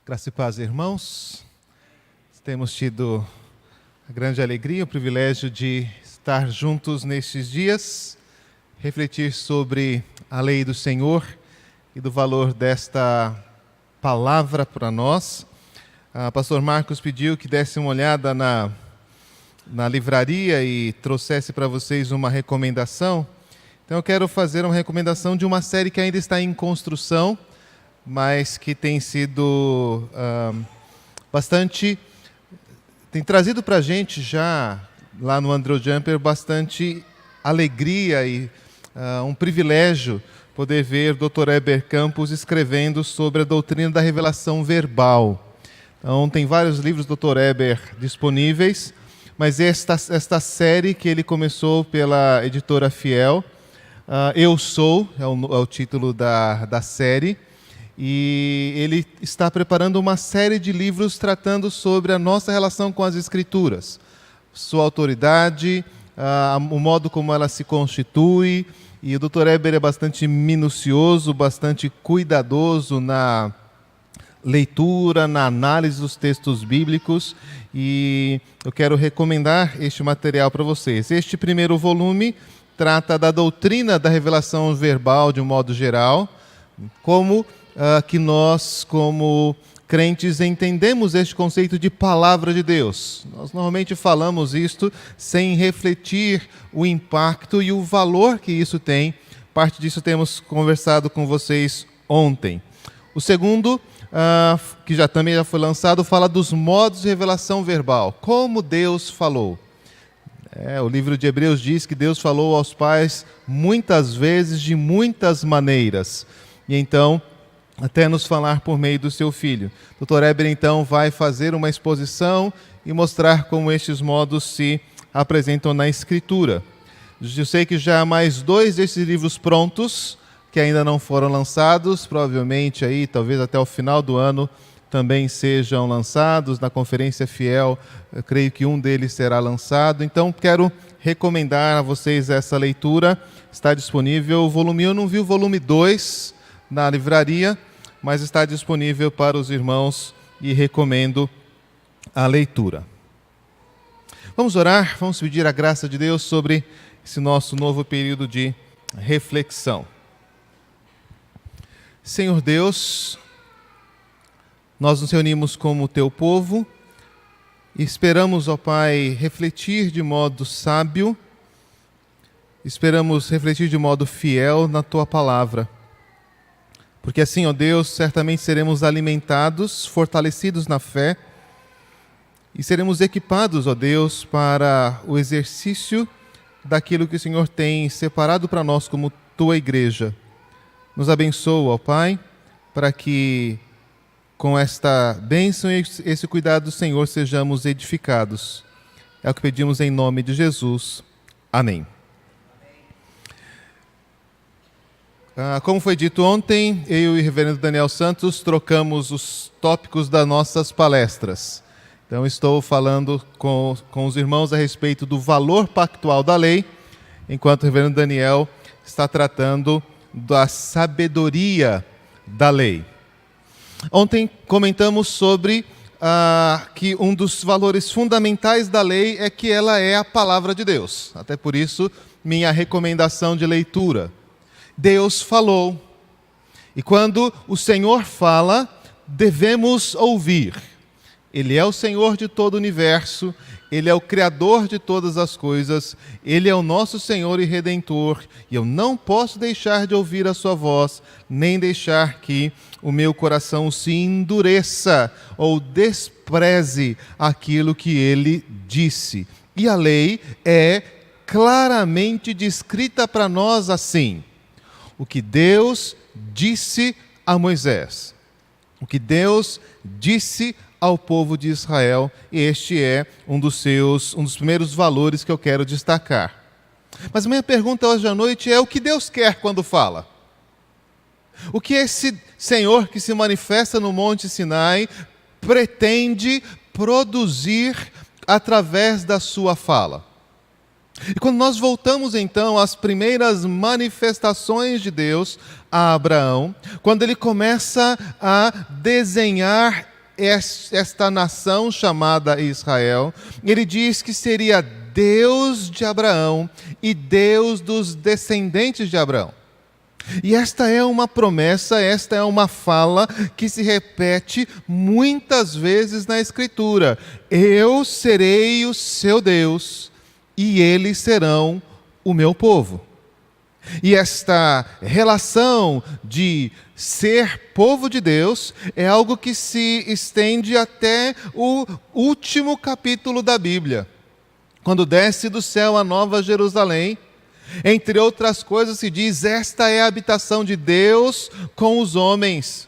Graça e paz, irmãos. Temos tido a grande alegria, o privilégio de estar juntos nestes dias, refletir sobre a lei do Senhor e do valor desta palavra para nós. O pastor Marcos pediu que desse uma olhada na livraria e trouxesse para vocês uma recomendação. Então eu quero fazer uma recomendação de uma série que ainda está em construção, mas que tem sido tem trazido para a gente já, lá no Andrew Jumper, bastante alegria e um privilégio poder ver o Dr. Heber Campos escrevendo sobre a doutrina da revelação verbal. Então, tem vários livros do Dr. Heber disponíveis, mas esta série que ele começou pela editora Fiel, Eu Sou, é o título da série, e ele está preparando uma série de livros tratando sobre a nossa relação com as Escrituras, sua autoridade, o modo como ela se constitui, e o Dr. Heber é bastante minucioso, bastante cuidadoso na leitura, na análise dos textos bíblicos, e eu quero recomendar este material para vocês. Este primeiro volume trata da doutrina da revelação verbal de um modo geral, como que nós, como crentes, entendemos este conceito de palavra de Deus. Nós normalmente falamos isto sem refletir o impacto e o valor que isso tem. Parte disso temos conversado com vocês ontem. O segundo, que também já foi lançado, fala dos modos de revelação verbal. Como Deus falou. O livro de Hebreus diz que Deus falou aos pais muitas vezes, de muitas maneiras. E então, até nos falar por meio do seu Filho. Dr. Heber, então, vai fazer uma exposição e mostrar como estes modos se apresentam na Escritura. Eu sei que já há mais 2 desses livros prontos, que ainda não foram lançados, provavelmente aí, talvez até o final do ano, também sejam lançados. Na Conferência Fiel, eu creio que um deles será lançado. Então, quero recomendar a vocês essa leitura. Está disponível o volume 1, eu não vi o volume 2 na livraria, mas está disponível para os irmãos e recomendo a leitura. Vamos orar, vamos pedir a graça de Deus sobre esse nosso novo período de reflexão. Senhor Deus, nós nos reunimos como teu povo e esperamos, ó Pai, refletir de modo sábio, esperamos refletir de modo fiel na tua palavra. Porque assim, ó Deus, certamente seremos alimentados, fortalecidos na fé e seremos equipados, ó Deus, para o exercício daquilo que o Senhor tem separado para nós como tua igreja. Nos abençoa, ó Pai, para que com esta bênção e esse cuidado do Senhor sejamos edificados. É o que pedimos em nome de Jesus. Amém. Como foi dito ontem, eu e o reverendo Daniel Santos trocamos os tópicos das nossas palestras. Então estou falando com os irmãos a respeito do valor pactual da lei, enquanto o reverendo Daniel está tratando da sabedoria da lei. Ontem comentamos sobre que um dos valores fundamentais da lei é que ela é a palavra de Deus. Até por isso, minha recomendação de leitura. Deus falou, e quando o Senhor fala, devemos ouvir. Ele é o Senhor de todo o universo, Ele é o Criador de todas as coisas, Ele é o nosso Senhor e Redentor, e eu não posso deixar de ouvir a sua voz, nem deixar que o meu coração se endureça ou despreze aquilo que Ele disse. E a lei é claramente descrita para nós assim. O que Deus disse a Moisés, o que Deus disse ao povo de Israel, este é um dos primeiros valores que eu quero destacar. Mas a minha pergunta hoje à noite é: o que Deus quer quando fala? O que esse Senhor que se manifesta no Monte Sinai pretende produzir através da sua fala? E quando nós voltamos então às primeiras manifestações de Deus a Abraão, quando ele começa a desenhar esta nação chamada Israel, ele diz que seria Deus de Abraão e Deus dos descendentes de Abraão. E esta é uma promessa, esta é uma fala que se repete muitas vezes na Escritura. Eu serei o seu Deus e eles serão o meu povo. E esta relação de ser povo de Deus é algo que se estende até o último capítulo da Bíblia. Quando desce do céu a Nova Jerusalém, entre outras coisas se diz, esta é a habitação de Deus com os homens.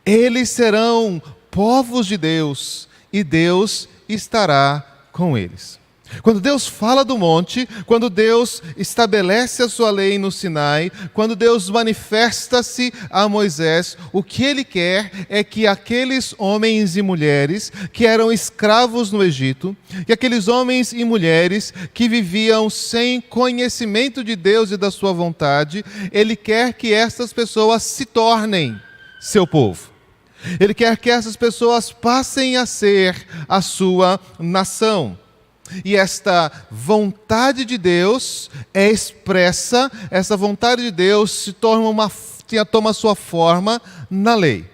Eles serão povos de Deus e Deus estará com eles. Quando Deus fala do monte, quando Deus estabelece a sua lei no Sinai, quando Deus manifesta-se a Moisés, o que Ele quer é que aqueles homens e mulheres que eram escravos no Egito, que aqueles homens e mulheres que viviam sem conhecimento de Deus e da sua vontade, Ele quer que essas pessoas se tornem seu povo. Ele quer que essas pessoas passem a ser a sua nação. E esta vontade de Deus é expressa, essa vontade de Deus toma sua forma na lei.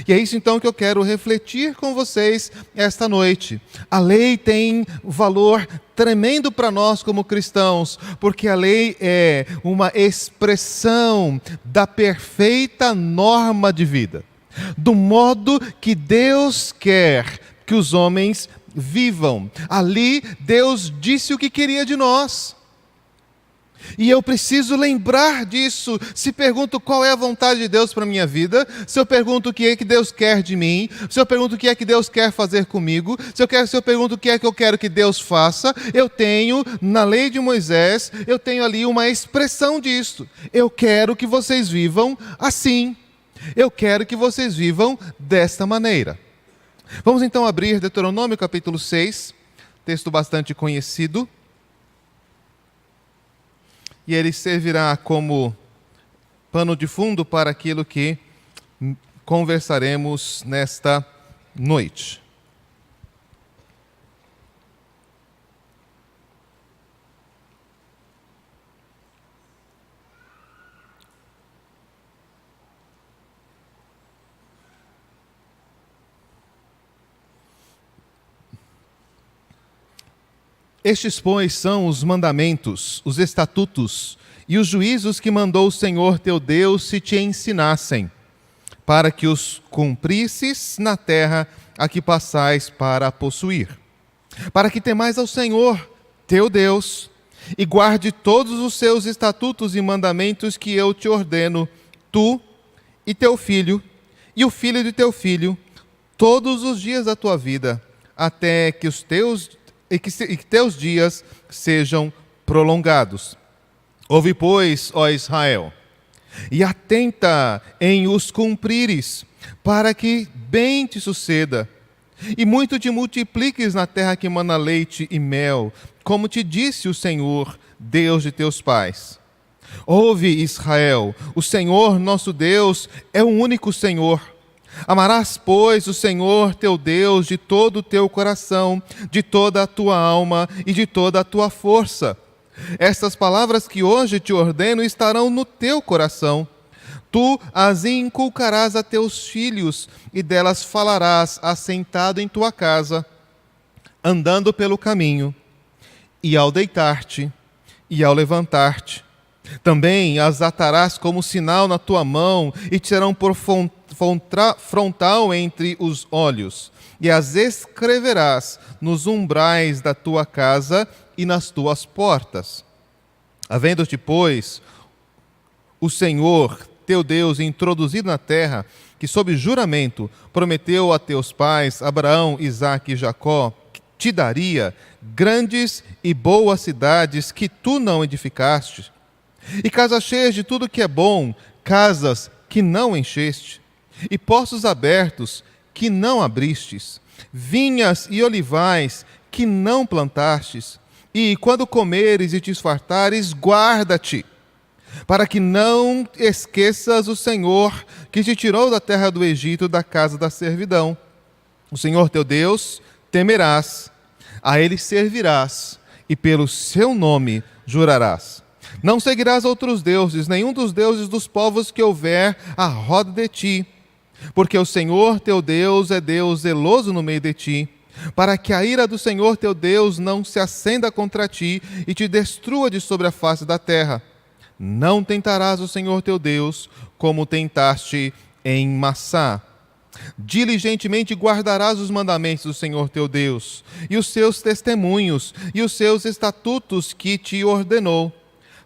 E é isso então que eu quero refletir com vocês esta noite. A lei tem valor tremendo para nós como cristãos, porque a lei é uma expressão da perfeita norma de vida, do modo que Deus quer que os homens vivam. Ali Deus disse o que queria de nós. E eu preciso lembrar disso. Se pergunto qual é a vontade de Deus para a minha vida, se eu pergunto o que é que Deus quer de mim, se eu pergunto o que é que Deus quer fazer comigo, se eu pergunto o que é que eu quero que Deus faça, eu tenho, na lei de Moisés, eu tenho ali uma expressão disso. Eu quero que vocês vivam assim. Eu quero que vocês vivam desta maneira. Vamos então abrir Deuteronômio capítulo 6, texto bastante conhecido. E ele servirá como pano de fundo para aquilo que conversaremos nesta noite. Estes, pois, são os mandamentos, os estatutos e os juízos que mandou o Senhor teu Deus se te ensinassem, para que os cumprisses na terra a que passais para a possuir. Para que temais ao Senhor teu Deus e guarde todos os seus estatutos e mandamentos que eu te ordeno, tu e teu filho, e o filho de teu filho, todos os dias da tua vida, até que que teus dias sejam prolongados. Ouve, pois, ó Israel, e atenta em os cumprires, para que bem te suceda, e muito te multipliques na terra que mana leite e mel, como te disse o Senhor, Deus de teus pais. Ouve, Israel, o Senhor nosso Deus é o único Senhor. Amarás, pois, o Senhor teu Deus de todo o teu coração, de toda a tua alma e de toda a tua força. Estas palavras que hoje te ordeno estarão no teu coração. Tu as inculcarás a teus filhos e delas falarás assentado em tua casa, andando pelo caminho, e ao deitar-te e ao levantar-te. Também as atarás como sinal na tua mão e te serão por frontal entre os olhos, e as escreverás nos umbrais da tua casa e nas tuas portas. Havendo-te, pois, o Senhor teu Deus introduzido na terra, que sob juramento prometeu a teus pais, Abraão, Isaque e Jacó, te daria grandes e boas cidades que tu não edificaste, e casas cheias de tudo que é bom, casas que não encheste, e poços abertos que não abristes, vinhas e olivais que não plantastes, e quando comeres e te esfartares, guarda-te, para que não esqueças o Senhor que te tirou da terra do Egito, da casa da servidão. O Senhor teu Deus temerás, a Ele servirás, e pelo seu nome jurarás. Não seguirás outros deuses, nenhum dos deuses dos povos que houver à roda de ti, porque o Senhor teu Deus é Deus zeloso no meio de ti, para que a ira do Senhor teu Deus não se acenda contra ti e te destrua de sobre a face da terra. Não tentarás o Senhor teu Deus, como tentaste em Massá. Diligentemente guardarás os mandamentos do Senhor teu Deus, e os seus testemunhos, e os seus estatutos que te ordenou.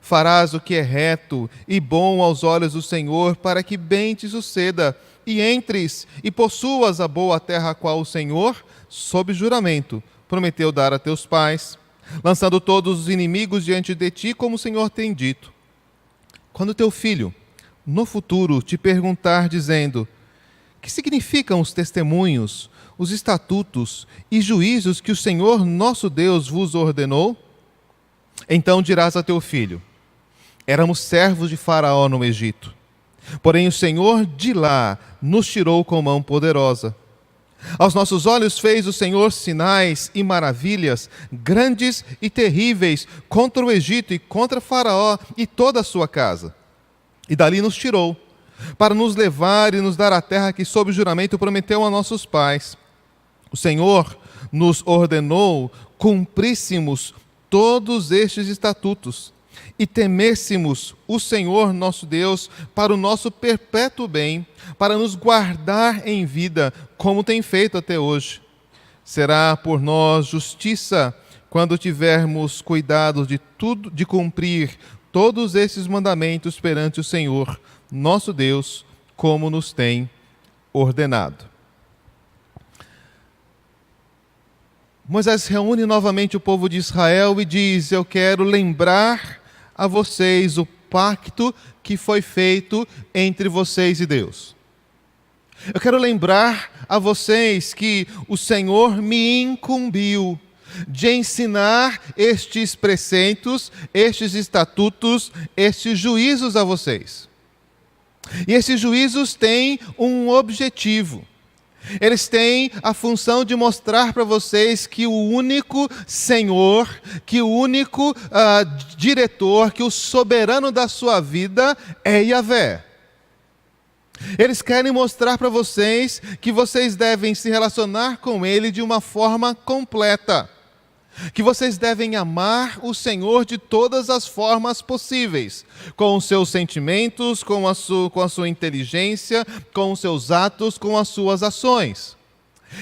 Farás o que é reto e bom aos olhos do Senhor, para que bem te suceda, e entres e possuas a boa terra a qual o Senhor, sob juramento, prometeu dar a teus pais, lançando todos os inimigos diante de ti, como o Senhor tem dito. Quando teu filho, no futuro, te perguntar, dizendo: que significam os testemunhos, os estatutos e juízos que o Senhor nosso Deus vos ordenou? Então dirás a teu filho: éramos servos de Faraó no Egito. Porém o Senhor de lá nos tirou com mão poderosa. Aos nossos olhos fez o Senhor sinais e maravilhas, grandes e terríveis, contra o Egito e contra Faraó e toda a sua casa. E dali nos tirou, para nos levar e nos dar a terra que sob juramento prometeu a nossos pais. O Senhor nos ordenou cumpríssemos todos estes estatutos e temêssemos o Senhor nosso Deus para o nosso perpétuo bem, para nos guardar em vida, como tem feito até hoje. Será por nós justiça quando tivermos cuidado de cumprir todos esses mandamentos perante o Senhor nosso Deus, como nos tem ordenado. Moisés reúne novamente o povo de Israel e diz: eu quero lembrar a vocês o pacto que foi feito entre vocês e Deus. Eu quero lembrar a vocês que o Senhor me incumbiu de ensinar estes preceitos, estes estatutos, estes juízos a vocês. E esses juízos têm um objetivo. Eles têm a função de mostrar para vocês que o único Senhor, que o único diretor, que o soberano da sua vida é Yahvé. Eles querem mostrar para vocês que vocês devem se relacionar com Ele de uma forma completa. Que vocês devem amar o Senhor de todas as formas possíveis, com os seus sentimentos, com a sua inteligência, com os seus atos, com as suas ações.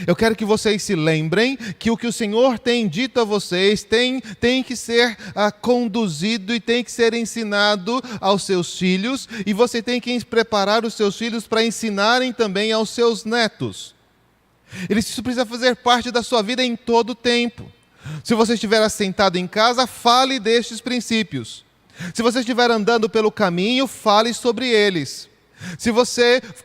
Eu quero que vocês se lembrem que o Senhor tem dito a vocês tem que ser conduzido e tem que ser ensinado aos seus filhos, e você tem que preparar os seus filhos para ensinarem também aos seus netos. Isso precisa fazer parte da sua vida em todo o tempo. Se você estiver assentado em casa, fale destes princípios. Se você estiver andando pelo caminho, fale sobre eles.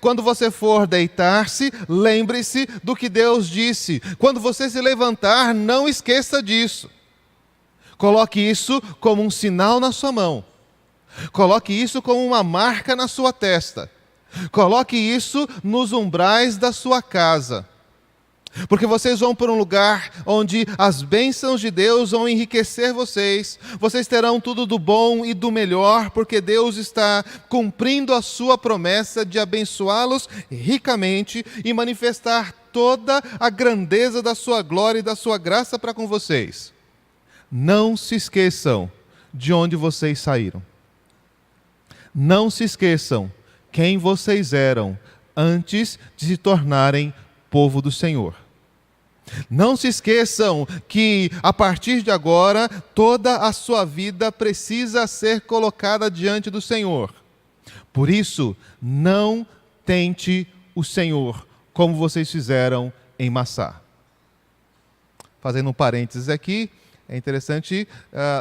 Quando você for deitar-se, lembre-se do que Deus disse. Quando você se levantar, não esqueça disso. Coloque isso como um sinal na sua mão. Coloque isso como uma marca na sua testa. Coloque isso nos umbrais da sua casa. Porque vocês vão para um lugar onde as bênçãos de Deus vão enriquecer vocês. Vocês terão tudo do bom e do melhor, porque Deus está cumprindo a sua promessa de abençoá-los ricamente e manifestar toda a grandeza da sua glória e da sua graça para com vocês. Não se esqueçam de onde vocês saíram. Não se esqueçam quem vocês eram antes de se tornarem povo do Senhor. Não se esqueçam que, a partir de agora, toda a sua vida precisa ser colocada diante do Senhor. Por isso, não tente o Senhor como vocês fizeram em Massá. Fazendo um parênteses aqui, é interessante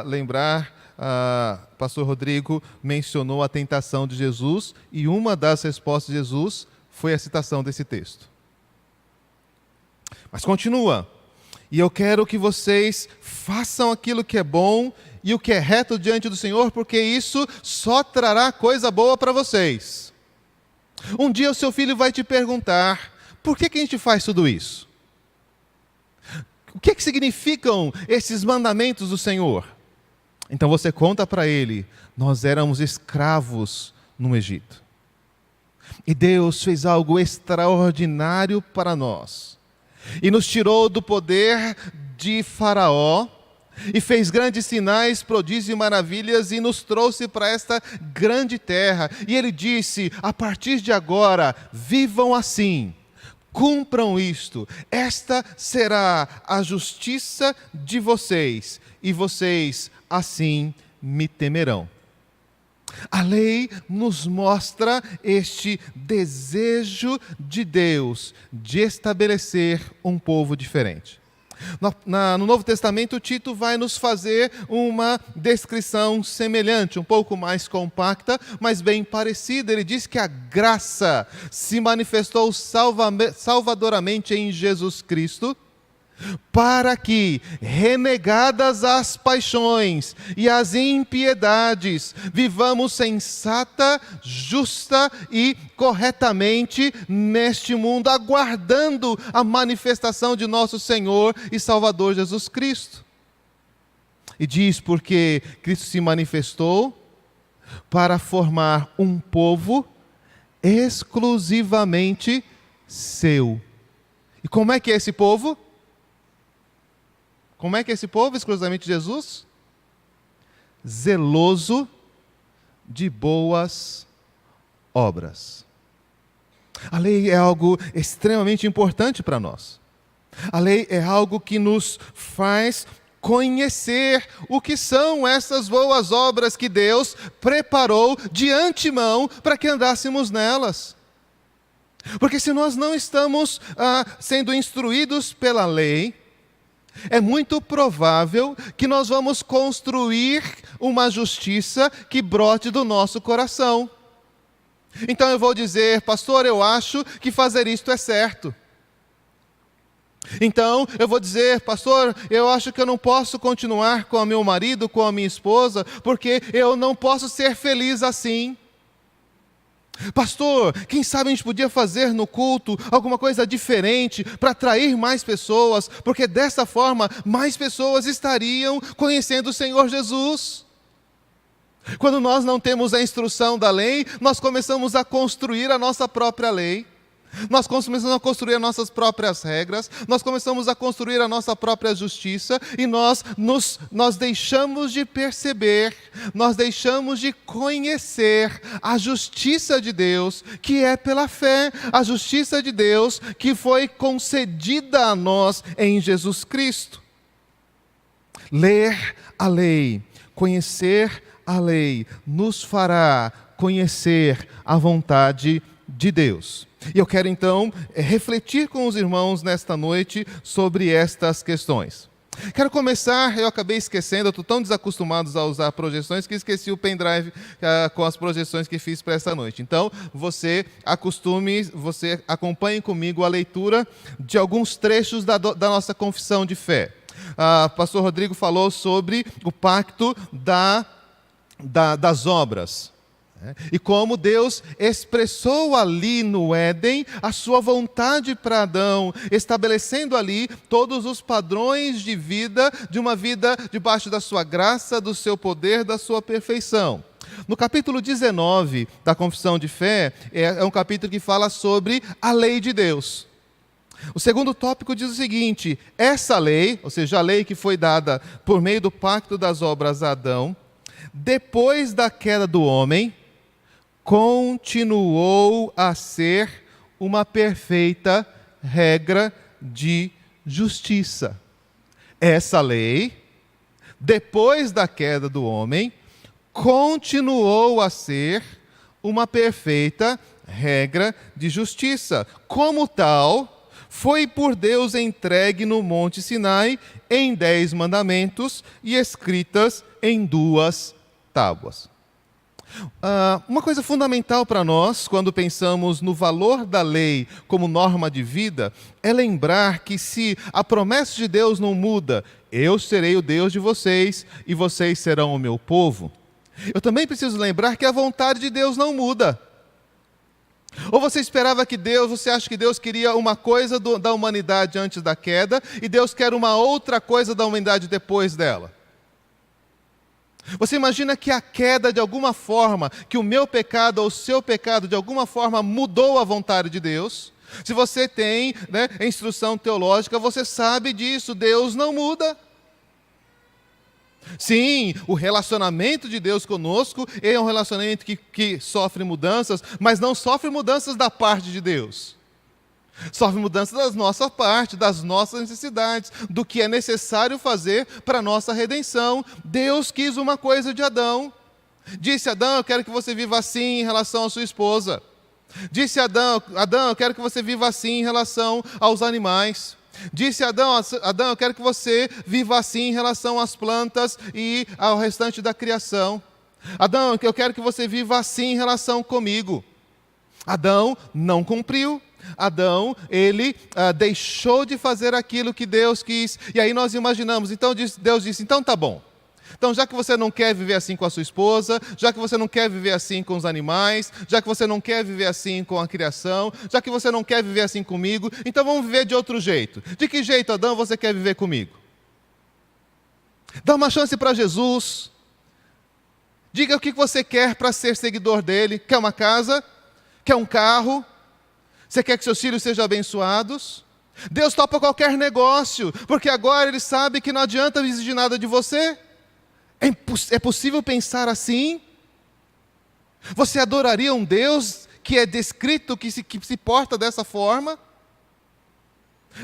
lembrar, pastor Rodrigo mencionou a tentação de Jesus, e uma das respostas de Jesus foi a citação desse texto. Mas continua. E eu quero que vocês façam aquilo que é bom e o que é reto diante do Senhor, porque isso só trará coisa boa para vocês. Um dia o seu filho vai te perguntar: por que a gente faz tudo isso? O que é que significam esses mandamentos do Senhor? Então você conta para ele: nós éramos escravos no Egito. E Deus fez algo extraordinário para nós. E nos tirou do poder de Faraó, e fez grandes sinais, prodígios e maravilhas, e nos trouxe para esta grande terra. E Ele disse: a partir de agora, vivam assim, cumpram isto, esta será a justiça de vocês, e vocês assim me temerão. A lei nos mostra este desejo de Deus de estabelecer um povo diferente. No Novo Testamento, Tito vai nos fazer uma descrição semelhante, um pouco mais compacta, mas bem parecida. Ele diz que a graça se manifestou salvadoramente em Jesus Cristo, para que, renegadas as paixões e as impiedades, vivamos sensata, justa e corretamente neste mundo, aguardando a manifestação de nosso Senhor e Salvador Jesus Cristo. E diz: porque Cristo se manifestou para formar um povo exclusivamente seu. E como é que é esse povo? Como é que é esse povo, exclusivamente Jesus? Zeloso de boas obras. A lei é algo extremamente importante para nós. A lei é algo que nos faz conhecer o que são essas boas obras que Deus preparou de antemão para que andássemos nelas. Porque se nós não estamos sendo instruídos pela lei, é muito provável que nós vamos construir uma justiça que brote do nosso coração. Então eu vou dizer: pastor, eu acho que fazer isto é certo. Então eu vou dizer: pastor, eu acho que eu não posso continuar com o meu marido, com a minha esposa, porque eu não posso ser feliz assim. Pastor, quem sabe a gente podia fazer no culto alguma coisa diferente para atrair mais pessoas, porque dessa forma mais pessoas estariam conhecendo o Senhor Jesus. Quando nós não temos a instrução da lei, nós começamos a construir a nossa própria lei. Nós começamos a construir as nossas próprias regras, nós começamos a construir a nossa própria justiça, e nós deixamos de perceber, nós deixamos de conhecer a justiça de Deus, que é pela fé, a justiça de Deus que foi concedida a nós em Jesus Cristo. Ler a lei, conhecer a lei, nos fará conhecer a vontade de Deus. E eu quero então refletir com os irmãos nesta noite sobre estas questões. Quero começar, eu acabei esquecendo, eu estou tão desacostumado a usar projeções que esqueci o pendrive com as projeções que fiz para esta noite. Então, você acompanhe comigo a leitura de alguns trechos da nossa confissão de fé. O pastor Rodrigo falou sobre o pacto das obras. E como Deus expressou ali no Éden a sua vontade para Adão, estabelecendo ali todos os padrões de vida, de uma vida debaixo da sua graça, do seu poder, da sua perfeição. No capítulo 19 da Confissão de Fé, é um capítulo que fala sobre a lei de Deus. O segundo tópico diz o seguinte: essa lei, ou seja, a lei que foi dada por meio do pacto das obras a Adão, depois da queda do homem, continuou a ser uma perfeita regra de justiça. Essa lei, depois da queda do homem, continuou a ser uma perfeita regra de justiça. Como tal, foi por Deus entregue no Monte Sinai em 10 mandamentos e escritas em 2 tábuas. Uma coisa fundamental para nós, quando pensamos no valor da lei como norma de vida, é lembrar que se a promessa de Deus não muda, eu serei o Deus de vocês e vocês serão o meu povo. Eu também preciso lembrar que a vontade de Deus não muda. Ou você acha que Deus queria uma coisa da humanidade antes da queda, e Deus quer uma outra coisa da humanidade depois dela? Você imagina que a queda de alguma forma, que o meu pecado ou o seu pecado de alguma forma mudou a vontade de Deus? Se você tem, instrução teológica, você sabe disso, Deus não muda. Sim, o relacionamento de Deus conosco é um relacionamento que sofre mudanças, mas não sofre mudanças da parte de Deus. Sofre mudanças da nossa parte, das nossas necessidades, do que é necessário fazer para a nossa redenção. Deus quis uma coisa de Adão. Disse a Adão, eu quero que você viva assim em relação à sua esposa. Disse a Adão, eu quero que você viva assim em relação aos animais. Disse a Adão, eu quero que você viva assim em relação às plantas e ao restante da criação. Adão, eu quero que você viva assim em relação comigo. Adão não cumpriu. Adão, ele deixou de fazer aquilo que Deus quis. E aí nós imaginamos, então Deus disse, então tá bom. Então, já que você não quer viver assim com a sua esposa, já que você não quer viver assim com os animais, já que você não quer viver assim com a criação, já que você não quer viver assim comigo, então vamos viver de outro jeito. De que jeito, Adão, você quer viver comigo? Dá uma chance para Jesus. Diga o que você quer para ser seguidor dele. Quer uma casa? Quer um carro? Você quer que seus filhos sejam abençoados? Deus topa qualquer negócio, porque agora Ele sabe que não adianta exigir nada de você. É possível pensar assim? Você adoraria um Deus que é descrito, que se porta dessa forma?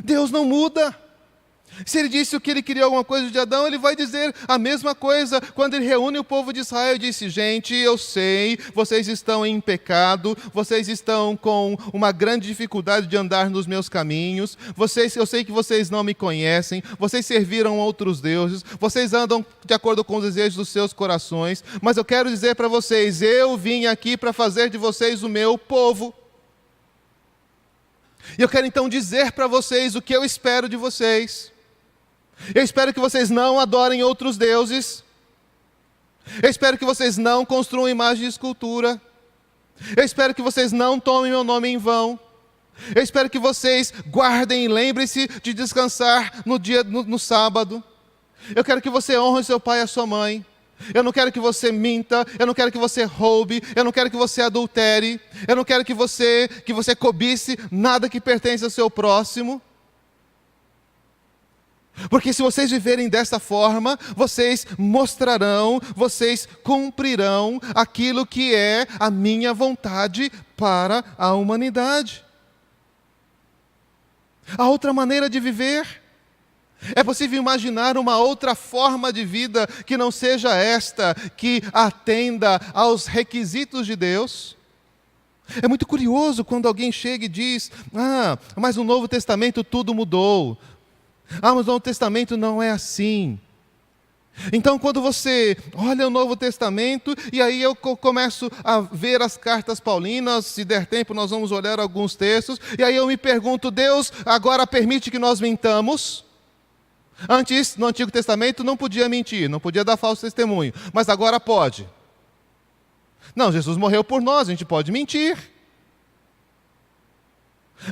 Deus não muda. Se Ele disse que Ele queria alguma coisa de Adão, Ele vai dizer a mesma coisa. Quando Ele reúne o povo de Israel, Ele disse, gente, eu sei, vocês estão em pecado, vocês estão com uma grande dificuldade de andar nos meus caminhos, eu sei que vocês não me conhecem, vocês serviram outros deuses, vocês andam de acordo com os desejos dos seus corações, mas eu quero dizer para vocês, eu vim aqui para fazer de vocês o meu povo. E eu quero então dizer para vocês o que eu espero de vocês. Eu espero que vocês não adorem outros deuses. Eu espero que vocês não construam imagem de escultura. Eu espero que vocês não tomem meu nome em vão. Eu espero que vocês guardem e lembrem-se de descansar no sábado. Eu quero que você honre seu pai e a sua mãe. Eu não quero que você minta, eu não quero que você roube, eu não quero que você adultere, eu não quero que você cobice nada que pertence ao seu próximo. Porque se vocês viverem dessa forma, vocês mostrarão, vocês cumprirão aquilo que é a minha vontade para a humanidade. A outra maneira de viver, é possível imaginar uma outra forma de vida que não seja esta, que atenda aos requisitos de Deus? É muito curioso quando alguém chega e diz, mas no Novo Testamento tudo mudou. Mas o Novo Testamento não é assim. Então, quando você olha o Novo Testamento, e aí eu começo a ver as cartas paulinas, se der tempo nós vamos olhar alguns textos, e aí eu me pergunto, Deus agora permite que nós mintamos? Antes, no Antigo Testamento, não podia mentir, não podia dar falso testemunho, mas agora pode. Não, Jesus morreu por nós, a gente pode mentir.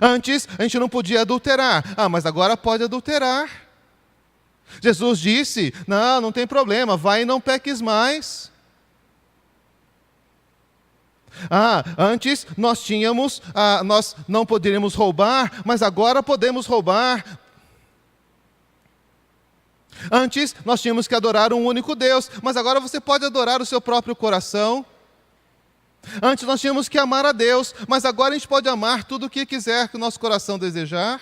Antes, a gente não podia adulterar. Mas agora pode adulterar. Jesus disse, não tem problema, vai e não peques mais. Antes nós não poderíamos roubar, mas agora podemos roubar. Antes nós tínhamos que adorar um único Deus, mas agora você pode adorar o seu próprio coração. Antes nós tínhamos que amar a Deus, mas agora a gente pode amar tudo o que quiser que o nosso coração desejar.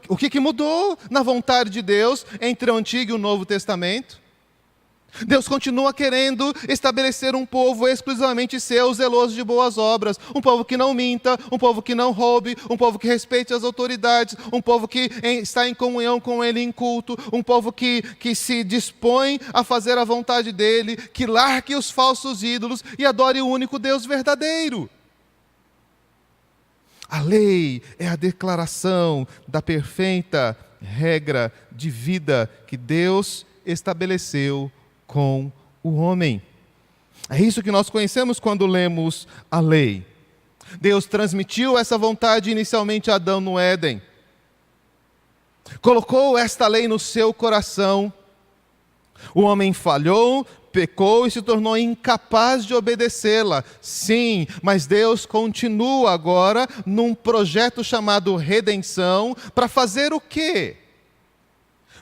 O que mudou na vontade de Deus entre o Antigo e o Novo Testamento? Deus continua querendo estabelecer um povo exclusivamente seu, zeloso de boas obras, um povo que não minta, um povo que não roube, um povo que respeite as autoridades, um povo que está em comunhão com Ele em culto, um povo que se dispõe a fazer a vontade dEle, que largue os falsos ídolos e adore o único Deus verdadeiro. A lei é a declaração da perfeita regra de vida que Deus estabeleceu com o homem. É isso que nós conhecemos quando lemos a lei. Deus transmitiu essa vontade inicialmente a Adão no Éden. Colocou esta lei no seu coração. O homem falhou, pecou e se tornou incapaz de obedecê-la. Sim, mas Deus continua agora num projeto chamado redenção, para fazer o quê?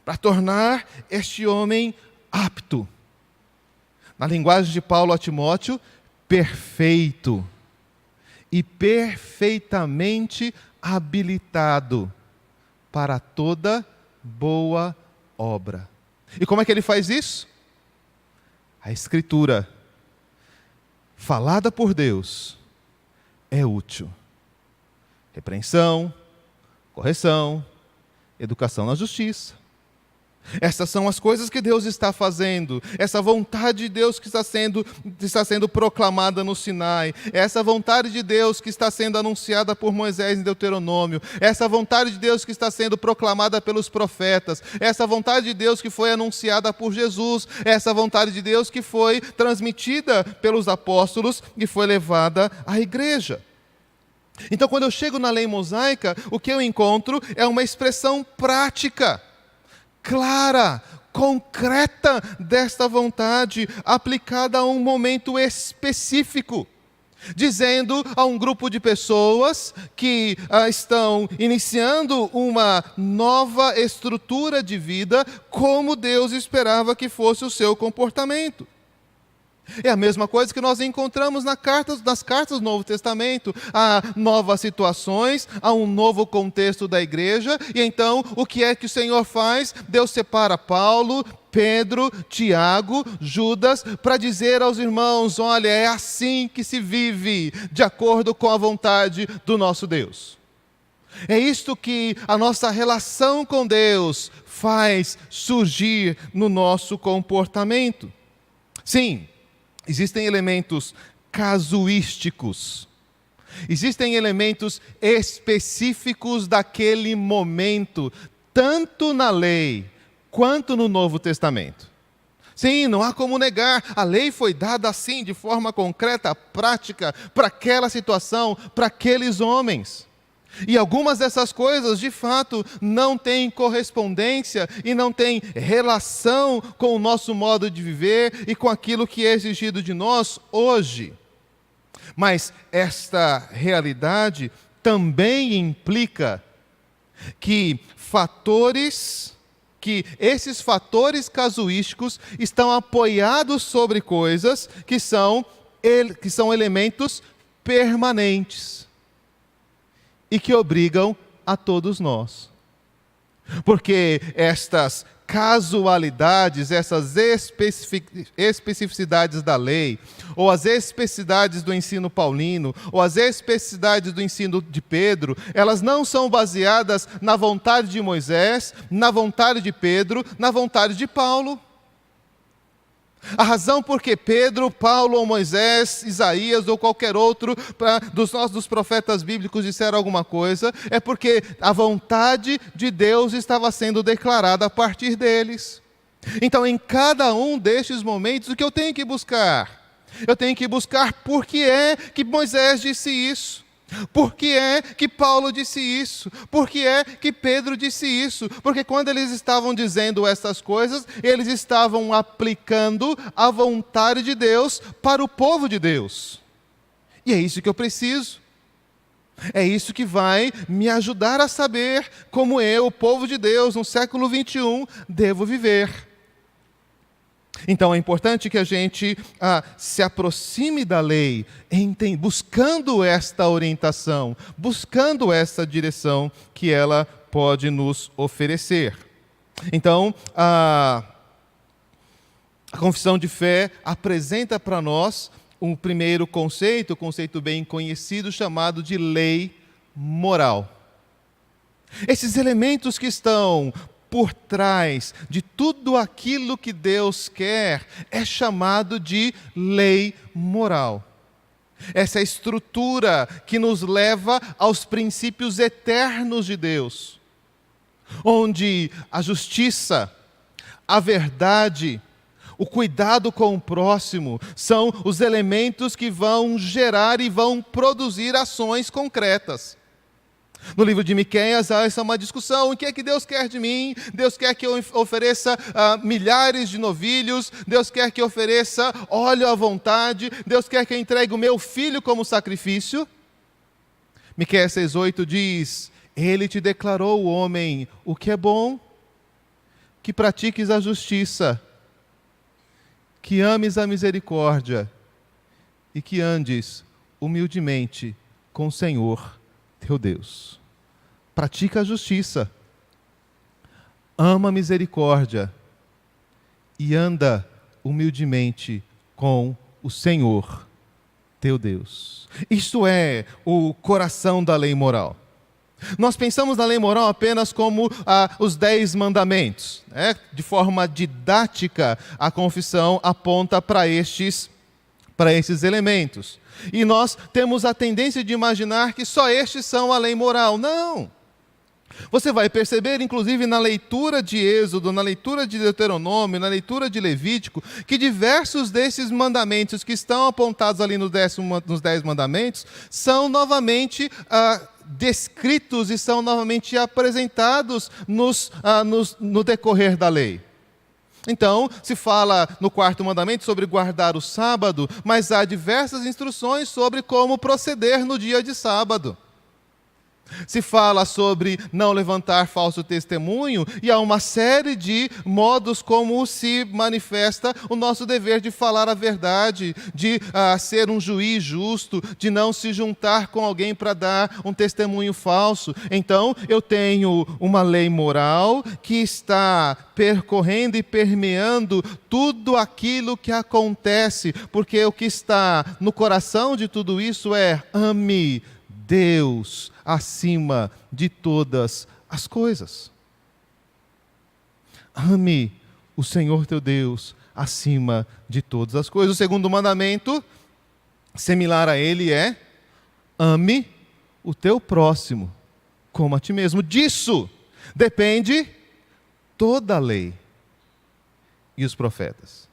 Para tornar este homem apto. Na linguagem de Paulo a Timóteo, perfeito e perfeitamente habilitado para toda boa obra. E como é que ele faz isso? A Escritura, falada por Deus, é útil. Repreensão, correção, educação na justiça. Essas são as coisas que Deus está fazendo. Essa vontade de Deus que está sendo proclamada no Sinai. Essa vontade de Deus que está sendo anunciada por Moisés em Deuteronômio. Essa vontade de Deus que está sendo proclamada pelos profetas. Essa vontade de Deus que foi anunciada por Jesus. Essa vontade de Deus que foi transmitida pelos apóstolos e foi levada à igreja. Então, quando eu chego na lei mosaica, o que eu encontro é uma expressão prática, clara, concreta desta vontade, aplicada a um momento específico, dizendo a um grupo de pessoas que estão iniciando uma nova estrutura de vida, como Deus esperava que fosse o seu comportamento. É a mesma coisa que nós encontramos nas cartas do Novo Testamento. Há novas situações, há um novo contexto da igreja, e então o que é que o Senhor faz? Deus separa Paulo, Pedro, Tiago, Judas, para dizer aos irmãos: olha, é assim que se vive, de acordo com a vontade do nosso Deus. É isto que a nossa relação com Deus faz surgir no nosso comportamento. Sim, existem elementos casuísticos, existem elementos específicos daquele momento, tanto na lei quanto no Novo Testamento. Sim, não há como negar, a lei foi dada assim, de forma concreta, prática, para aquela situação, para aqueles homens. E algumas dessas coisas, de fato, não têm correspondência e não têm relação com o nosso modo de viver e com aquilo que é exigido de nós hoje. Mas esta realidade também implica que esses fatores casuísticos estão apoiados sobre coisas que são elementos permanentes e que obrigam a todos nós. Porque estas casualidades, essas especificidades da lei, ou as especificidades do ensino paulino, ou as especificidades do ensino de Pedro, elas não são baseadas na vontade de Moisés, na vontade de Pedro, na vontade de Paulo. A razão por que Pedro, Paulo ou Moisés, Isaías ou qualquer outro dos profetas bíblicos disseram alguma coisa, é porque a vontade de Deus estava sendo declarada a partir deles. Então, em cada um destes momentos, o que eu tenho que buscar? Eu tenho que buscar por que é que Moisés disse isso. Por que é que Paulo disse isso? Por que é que Pedro disse isso? Porque quando eles estavam dizendo essas coisas, eles estavam aplicando a vontade de Deus para o povo de Deus. E é isso que eu preciso. É isso que vai me ajudar a saber como eu, o povo de Deus, no século 21, devo viver. Então é importante que a gente se aproxime da lei, buscando esta orientação, buscando essa direção que ela pode nos oferecer. Então, a confissão de fé apresenta para nós um primeiro conceito, um conceito bem conhecido, chamado de lei moral. Esses elementos que estão por trás de tudo aquilo que Deus quer é chamado de lei moral. Essa estrutura que nos leva aos princípios eternos de Deus, onde a justiça, a verdade, o cuidado com o próximo, são os elementos que vão gerar e vão produzir ações concretas. No livro de Miqueias, há essa uma discussão: o que é que Deus quer de mim? Deus quer que eu ofereça milhares de novilhos, Deus quer que eu ofereça óleo à vontade, Deus quer que eu entregue o meu filho como sacrifício. Miqueias 6,8 diz: Ele te declarou, o homem, o que é bom, que pratiques a justiça, que ames a misericórdia e que andes humildemente com o Senhor teu Deus. Pratica a justiça, ama a misericórdia e anda humildemente com o Senhor teu Deus. Isto é o coração da lei moral. Nós pensamos na lei moral apenas como os 10 mandamentos. De forma didática, a confissão aponta para estes elementos. E nós temos a tendência de imaginar que só estes são a lei moral. Não! Você vai perceber, inclusive na leitura de Êxodo, na leitura de Deuteronômio, na leitura de Levítico, que diversos desses mandamentos que estão apontados ali nos 10 mandamentos são novamente descritos e são novamente apresentados no decorrer da lei. Então, se fala no 4º mandamento sobre guardar o sábado, mas há diversas instruções sobre como proceder no dia de sábado. Se fala sobre não levantar falso testemunho, e há uma série de modos como se manifesta o nosso dever de falar a verdade, de ser um juiz justo, de não se juntar com alguém para dar um testemunho falso. Então, eu tenho uma lei moral que está percorrendo e permeando tudo aquilo que acontece, porque o que está no coração de tudo isso é: ame Deus acima de todas as coisas. Ame o Senhor teu Deus acima de todas as coisas. O 2º mandamento, similar a ele, é: ame o teu próximo como a ti mesmo. Disso depende toda a lei e os profetas.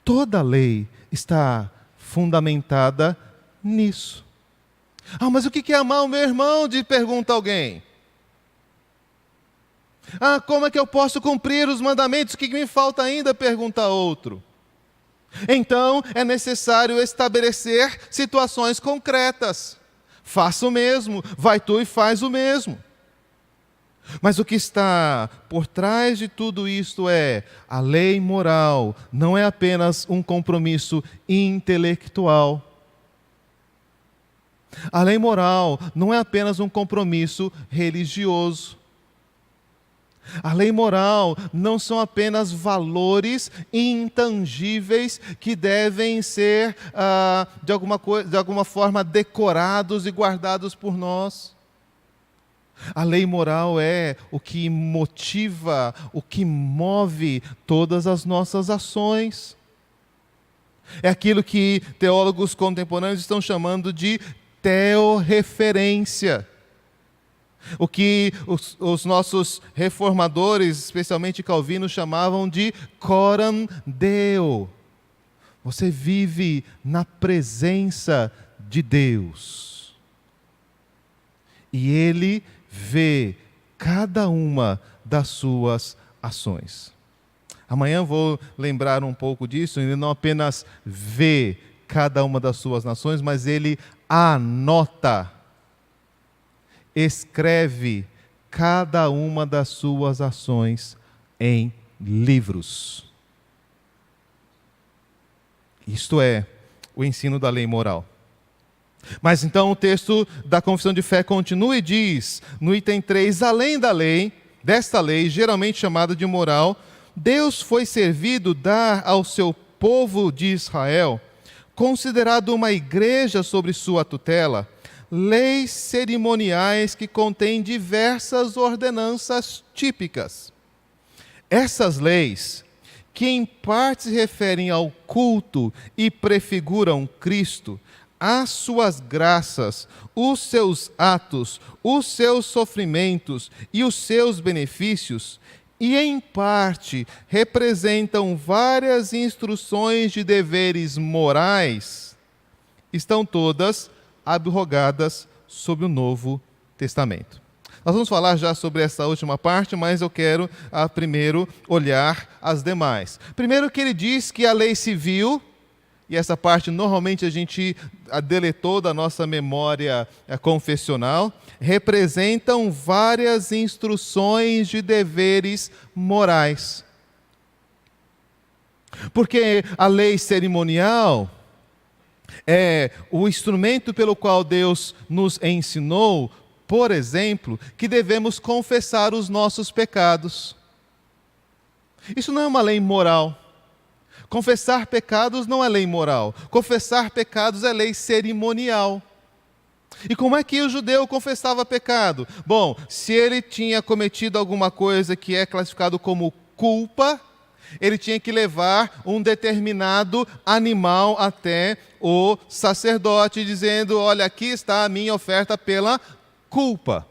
Toda a lei está fundamentada nisso. Mas o que é amar o meu irmão? Pergunta alguém. Como é que eu posso cumprir os mandamentos? O que me falta ainda? Pergunta outro. Então, é necessário estabelecer situações concretas. Faça o mesmo, vai tu e faz o mesmo. Mas o que está por trás de tudo isto é: a lei moral não é apenas um compromisso intelectual. A lei moral não é apenas um compromisso religioso. A lei moral não são apenas valores intangíveis que devem ser, de alguma forma, decorados e guardados por nós. A lei moral é o que motiva, o que move todas as nossas ações. É aquilo que teólogos contemporâneos estão chamando de teorreferência. O que os nossos reformadores, especialmente Calvino, chamavam de coram Deo. Você vive na presença de Deus. E Ele vê cada uma das suas ações. Amanhã vou lembrar um pouco disso. Ele não apenas vê cada uma das suas ações, mas Ele anota, escreve cada uma das suas ações em livros. Isto é o ensino da lei moral. Mas então o texto da confissão de fé continua e diz, no item 3, além da lei, desta lei, geralmente chamada de moral, Deus foi servido dar ao seu povo de Israel, considerado uma igreja sobre sua tutela, leis cerimoniais que contêm diversas ordenanças típicas. Essas leis, que em parte se referem ao culto e prefiguram Cristo, as suas graças, os seus atos, os seus sofrimentos e os seus benefícios, e, em parte, representam várias instruções de deveres morais, estão todas abrogadas sob o Novo Testamento. Nós vamos falar já sobre essa última parte, mas eu quero primeiro olhar as demais. Primeiro que ele diz que a lei civil, e essa parte normalmente a gente deletou da nossa memória confessional, representam várias instruções de deveres morais. Porque a lei cerimonial é o instrumento pelo qual Deus nos ensinou, por exemplo, que devemos confessar os nossos pecados. Isso não é uma lei moral. Confessar pecados não é lei moral. Confessar pecados é lei cerimonial. E como é que o judeu confessava pecado? Bom, se ele tinha cometido alguma coisa que é classificado como culpa, ele tinha que levar um determinado animal até o sacerdote, dizendo: olha, aqui está a minha oferta pela culpa.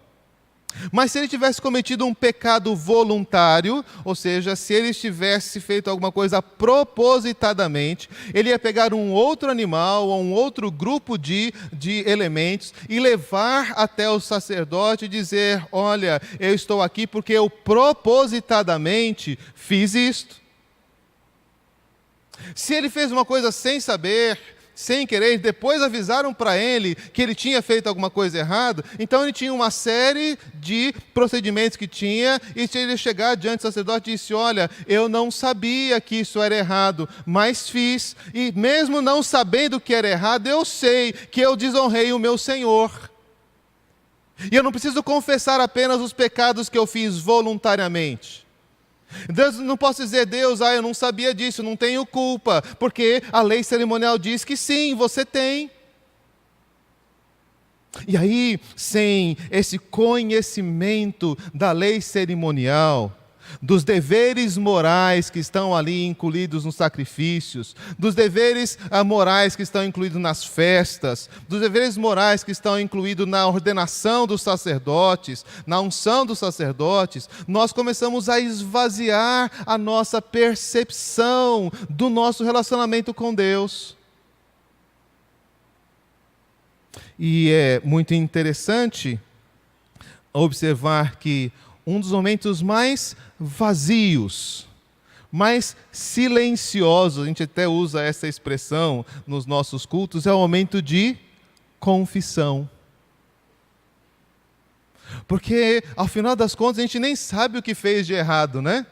Mas se ele tivesse cometido um pecado voluntário, ou seja, se ele tivesse feito alguma coisa propositadamente, ele ia pegar um outro animal ou um outro grupo de elementos e levar até o sacerdote e dizer: olha, eu estou aqui porque eu propositadamente fiz isto. Se ele fez uma coisa sem saber, sem querer, depois avisaram para ele que ele tinha feito alguma coisa errada, então ele tinha uma série de procedimentos que tinha, e se ele chegar diante do sacerdote e disse: olha, eu não sabia que isso era errado, mas fiz, e mesmo não sabendo que era errado, eu sei que eu desonrei o meu Senhor. E eu não preciso confessar apenas os pecados que eu fiz voluntariamente. Deus, não posso dizer: Deus, eu não sabia disso, não tenho culpa, porque a lei cerimonial diz que sim, você tem. E aí, sem esse conhecimento da lei cerimonial, dos deveres morais que estão ali incluídos nos sacrifícios, dos deveres morais que estão incluídos nas festas, dos deveres morais que estão incluídos na ordenação dos sacerdotes, na unção dos sacerdotes, nós começamos a esvaziar a nossa percepção do nosso relacionamento com Deus. E é muito interessante observar que um dos momentos mais vazios, mais silenciosos, a gente até usa essa expressão nos nossos cultos, é o momento de confissão. Porque, ao final das contas, a gente nem sabe o que fez de errado, né?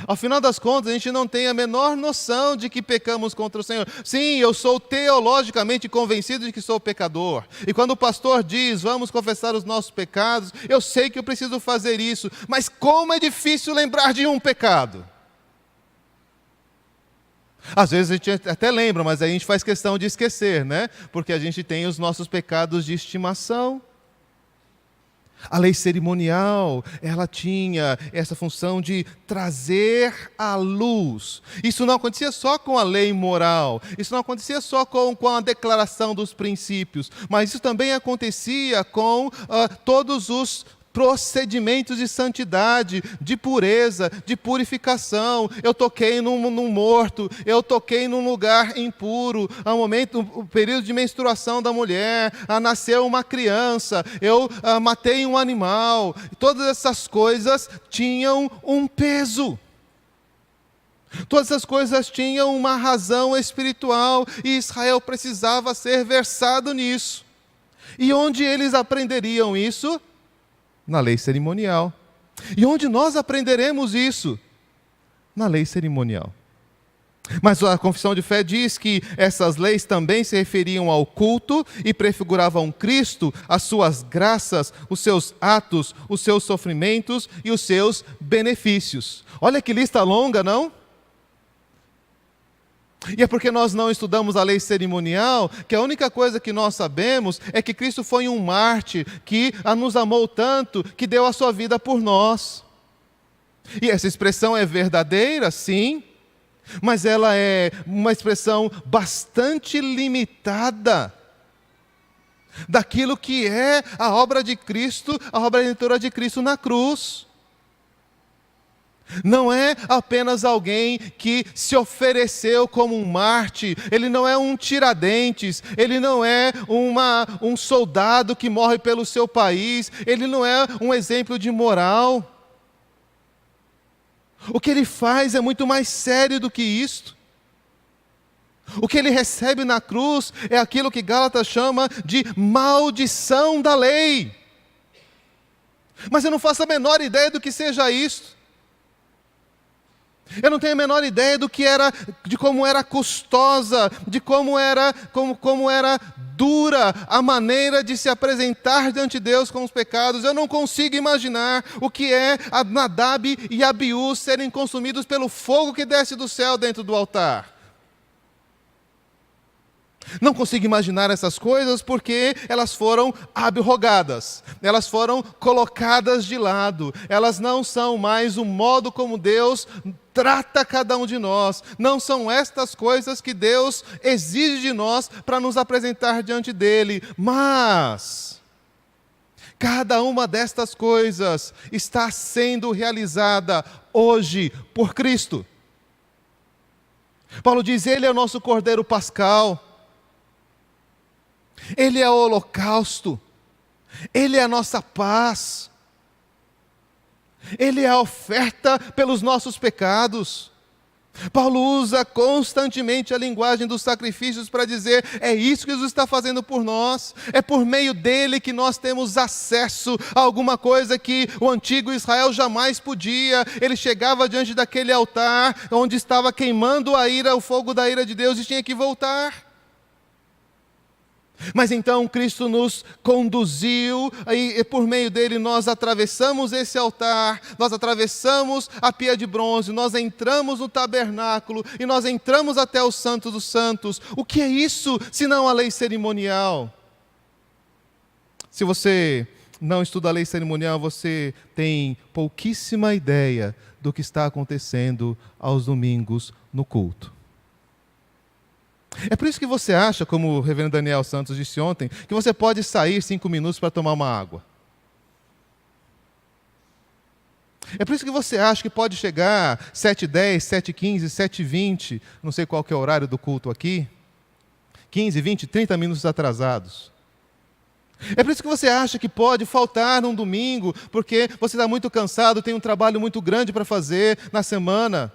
Ao final das contas, a gente não tem a menor noção de que pecamos contra o Senhor. Sim, eu sou teologicamente convencido de que sou pecador. E quando o pastor diz: vamos confessar os nossos pecados, eu sei que eu preciso fazer isso. Mas como é difícil lembrar de um pecado. Às vezes a gente até lembra, mas aí a gente faz questão de esquecer, né? Porque a gente tem os nossos pecados de estimação. A lei cerimonial, ela tinha essa função de trazer à luz. Isso não acontecia só com a lei moral, isso não acontecia só com a declaração dos princípios, mas isso também acontecia com todos os procedimentos de santidade, de pureza, de purificação. Eu toquei num morto, eu toquei num lugar impuro, o período de menstruação da mulher, nasceu uma criança, eu matei um animal. Todas essas coisas tinham um peso. Todas essas coisas tinham uma razão espiritual, e Israel precisava ser versado nisso. E onde eles aprenderiam isso? Na lei cerimonial. E onde nós aprenderemos isso? Na lei cerimonial. Mas a confissão de fé diz que essas leis também se referiam ao culto e prefiguravam Cristo, as suas graças, os seus atos, os seus sofrimentos e os seus benefícios. Olha que lista longa, não? E é porque nós não estudamos a lei cerimonial que a única coisa que nós sabemos é que Cristo foi um mártir que nos amou tanto que deu a sua vida por nós. E essa expressão é verdadeira, sim, mas ela é uma expressão bastante limitada daquilo que é a obra de Cristo, a obra redentora de Cristo na cruz. Não é apenas alguém que se ofereceu como um mártir, ele não é um Tiradentes, ele não é um soldado que morre pelo seu país, ele não é um exemplo de moral. O que ele faz é muito mais sério do que isto. O que ele recebe na cruz é aquilo que Gálatas chama de maldição da lei. Mas eu não faço a menor ideia do que seja isto. Eu não tenho a menor ideia de como era custosa, de como era dura a maneira de se apresentar diante de Deus com os pecados. Eu não consigo imaginar o que é Nadab e Abiú serem consumidos pelo fogo que desce do céu dentro do altar. Não consigo imaginar essas coisas porque elas foram abrogadas, elas foram colocadas de lado, elas não são mais o modo como Deus trata cada um de nós, não são estas coisas que Deus exige de nós para nos apresentar diante dEle, mas cada uma destas coisas está sendo realizada hoje por Cristo. Paulo diz, Ele é o nosso Cordeiro Pascal, Ele é o holocausto, Ele é a nossa paz, Ele é a oferta pelos nossos pecados. Paulo usa constantemente a linguagem dos sacrifícios para dizer, é isso que Jesus está fazendo por nós, é por meio dele que nós temos acesso a alguma coisa que o antigo Israel jamais podia. Ele chegava diante daquele altar, onde estava queimando o fogo da ira de Deus e tinha que voltar. Mas então Cristo nos conduziu, e por meio dele nós atravessamos esse altar, nós atravessamos a pia de bronze, nós entramos no tabernáculo e nós entramos até o Santo dos Santos. O que é isso, senão a lei cerimonial? Se você não estuda a lei cerimonial, você tem pouquíssima ideia do que está acontecendo aos domingos no culto. É por isso que você acha, como o reverendo Daniel Santos disse ontem, que você pode sair 5 minutos para tomar uma água. É por isso que você acha que pode chegar 7h10, 7h15, 7h20, não sei qual que é o horário do culto aqui, 15, 20, 30 minutos atrasados. É por isso que você acha que pode faltar num domingo, porque você está muito cansado, tem um trabalho muito grande para fazer na semana.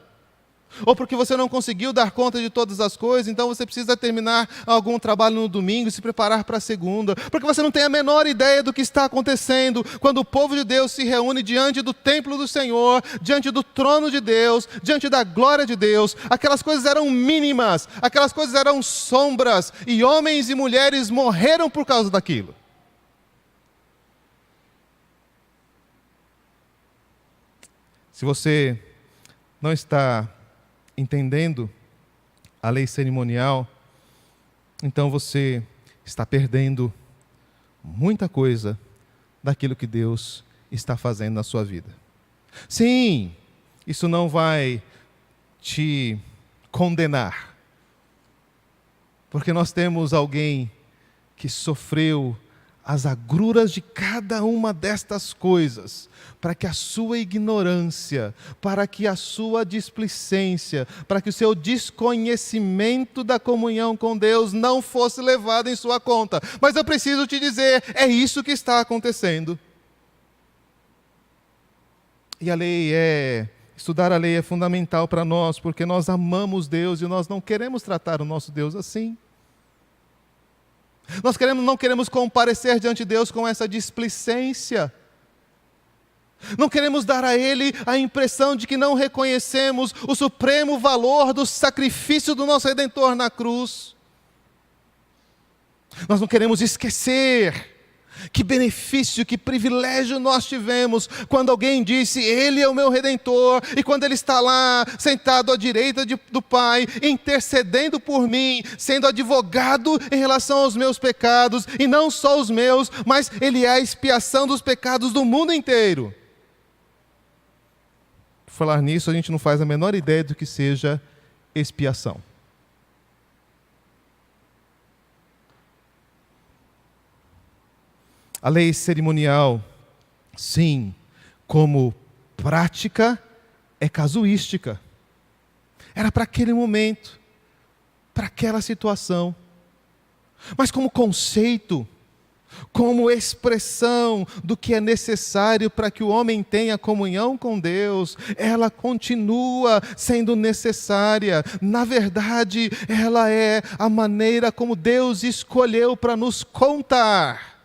Ou porque você não conseguiu dar conta de todas as coisas, então você precisa terminar algum trabalho no domingo e se preparar para a segunda. Porque você não tem a menor ideia do que está acontecendo quando o povo de Deus se reúne diante do templo do Senhor, diante do trono de Deus, diante da glória de Deus. Aquelas coisas eram mínimas, aquelas coisas eram sombras, e homens e mulheres morreram por causa daquilo. Se você não está entendendo a lei cerimonial, então você está perdendo muita coisa daquilo que Deus está fazendo na sua vida. Sim, isso não vai te condenar, porque nós temos alguém que sofreu as agruras de cada uma destas coisas, para que a sua ignorância, para que a sua displicência, para que o seu desconhecimento da comunhão com Deus não fosse levado em sua conta. Mas eu preciso te dizer, é isso que está acontecendo. E estudar a lei é fundamental para nós, porque nós amamos Deus e nós não queremos tratar o nosso Deus assim. Nós não queremos comparecer diante de Deus com essa displicência. Não queremos dar a Ele a impressão de que não reconhecemos o supremo valor do sacrifício do nosso Redentor na cruz. Nós não queremos esquecer que benefício, que privilégio nós tivemos quando alguém disse, Ele é o meu Redentor, e quando Ele está lá, sentado à direita do Pai, intercedendo por mim, sendo advogado em relação aos meus pecados, e não só os meus, mas Ele é a expiação dos pecados do mundo inteiro. Por falar nisso, a gente não faz a menor ideia do que seja expiação. A lei cerimonial, sim, como prática, é casuística. Era para aquele momento, para aquela situação. Mas como conceito, como expressão do que é necessário para que o homem tenha comunhão com Deus, ela continua sendo necessária. Na verdade, ela é a maneira como Deus escolheu para nos contar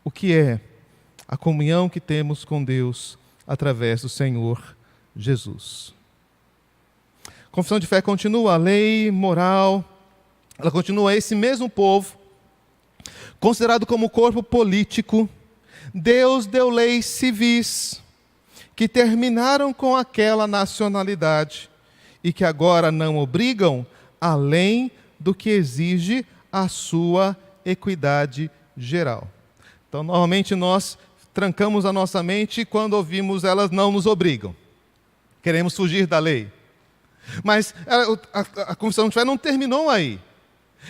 o que é a comunhão que temos com Deus através do Senhor Jesus. Confissão de fé continua, a lei moral, ela continua esse mesmo povo, considerado como corpo político. Deus deu leis civis que terminaram com aquela nacionalidade e que agora não obrigam além do que exige a sua equidade geral. Então, normalmente nós trancamos a nossa mente quando ouvimos elas não nos obrigam. Queremos fugir da lei. Mas a confissão de fé não terminou aí.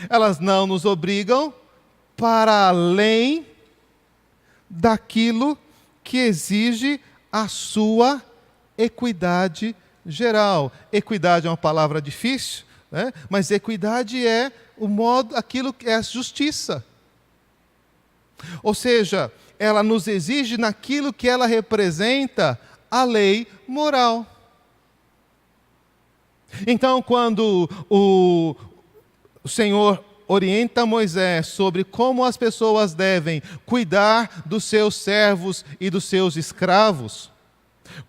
Elas não nos obrigam para além daquilo que exige a sua equidade geral. Equidade é uma palavra difícil, né? Mas equidade é o modo, aquilo que é a justiça. Ou seja, ela nos exige naquilo que ela representa a lei moral. Então, quando o Senhor orienta Moisés sobre como as pessoas devem cuidar dos seus servos e dos seus escravos,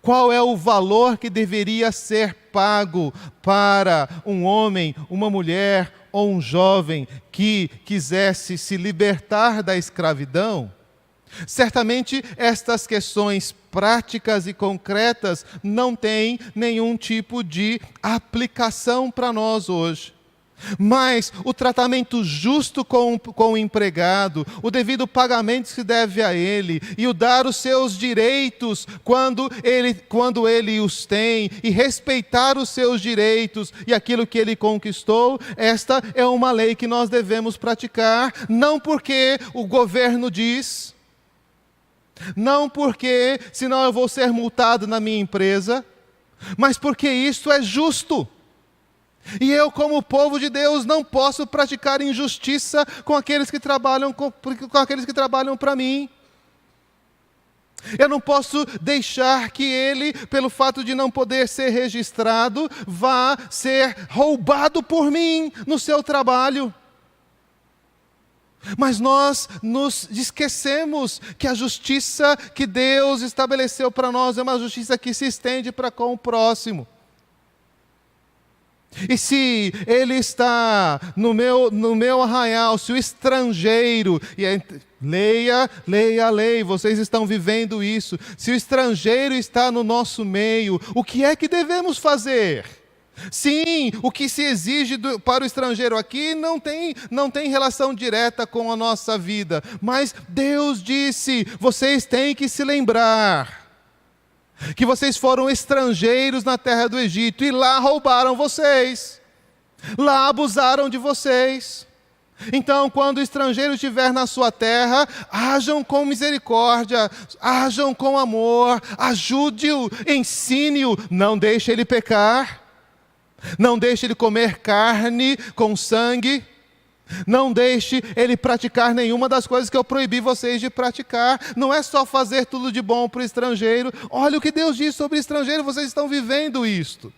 qual é o valor que deveria ser pago para um homem, uma mulher ou um jovem que quisesse se libertar da escravidão, certamente estas questões práticas e concretas não têm nenhum tipo de aplicação para nós hoje. Mas o tratamento justo com o empregado, o devido pagamento que se deve a ele, e o dar os seus direitos quando ele os tem, e respeitar os seus direitos e aquilo que ele conquistou, esta é uma lei que nós devemos praticar, não porque o governo diz, não porque senão eu vou ser multado na minha empresa, mas porque isto é justo. E eu, como povo de Deus, não posso praticar injustiça com aqueles que trabalham com aqueles que trabalham para mim. Eu não posso deixar que ele, pelo fato de não poder ser registrado, vá ser roubado por mim no seu trabalho. Mas nós nos esquecemos que a justiça que Deus estabeleceu para nós é uma justiça que se estende para com o próximo. E se ele está no meu arraial, se o estrangeiro, leia a lei, vocês estão vivendo isso. Se o estrangeiro está no nosso meio, o que é que devemos fazer? Sim, o que se exige para o estrangeiro aqui não tem relação direta com a nossa vida. Mas Deus disse, vocês têm que se lembrar que vocês foram estrangeiros na terra do Egito e lá roubaram vocês, lá abusaram de vocês. Então, quando o estrangeiro estiver na sua terra, hajam com misericórdia, hajam com amor, ajude-o, ensine-o, não deixe ele pecar, não deixe ele comer carne com sangue, não deixe ele praticar nenhuma das coisas que eu proibi vocês de praticar. Não é só fazer tudo de bom para o estrangeiro. Olha o que Deus diz sobre o estrangeiro, vocês estão vivendo isto.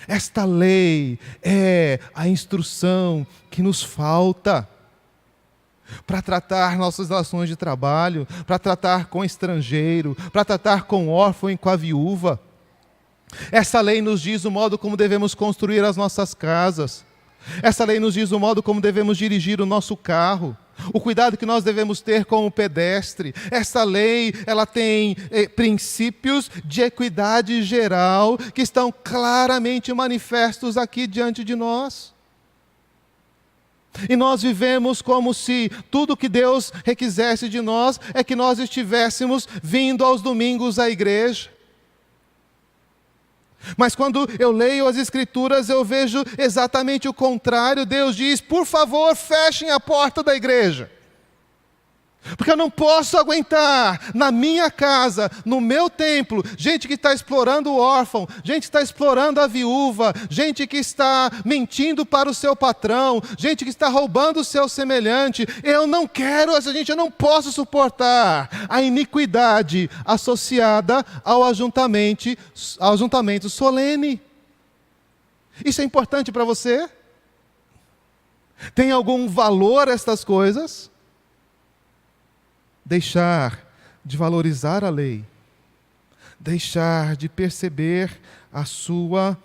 Esta lei é a instrução que nos falta para tratar nossas relações de trabalho, para tratar com o estrangeiro, para tratar com o órfão e com a viúva. Essa lei nos diz o modo como devemos construir as nossas casas. Essa lei nos diz o modo como devemos dirigir o nosso carro, o cuidado que nós devemos ter com o pedestre. Essa lei, ela tem princípios de equidade geral que estão claramente manifestos aqui diante de nós. E nós vivemos como se tudo que Deus requisesse de nós é que nós estivéssemos vindo aos domingos à igreja. Mas quando eu leio as Escrituras, eu vejo exatamente o contrário. Deus diz, por favor, fechem a porta da igreja. Porque eu não posso aguentar na minha casa, no meu templo, gente que está explorando o órfão, gente que está explorando a viúva, gente que está mentindo para o seu patrão, gente que está roubando o seu semelhante. Eu não quero essa gente, eu não posso suportar a iniquidade associada ao ajuntamento solene. Isso é importante para você? Tem algum valor estas coisas? Deixar de valorizar a lei, deixar de perceber a sua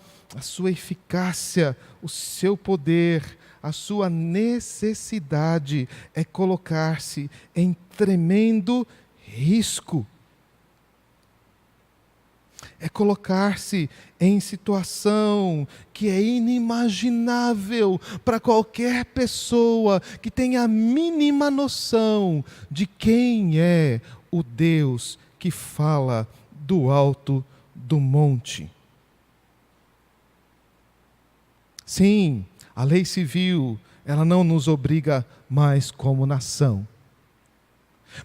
eficácia, o seu poder, a sua necessidade, é colocar-se em tremendo risco. É colocar-se em situação que é inimaginável para qualquer pessoa que tenha a mínima noção de quem é o Deus que fala do alto do monte. Sim, a lei civil, ela não nos obriga mais como nação.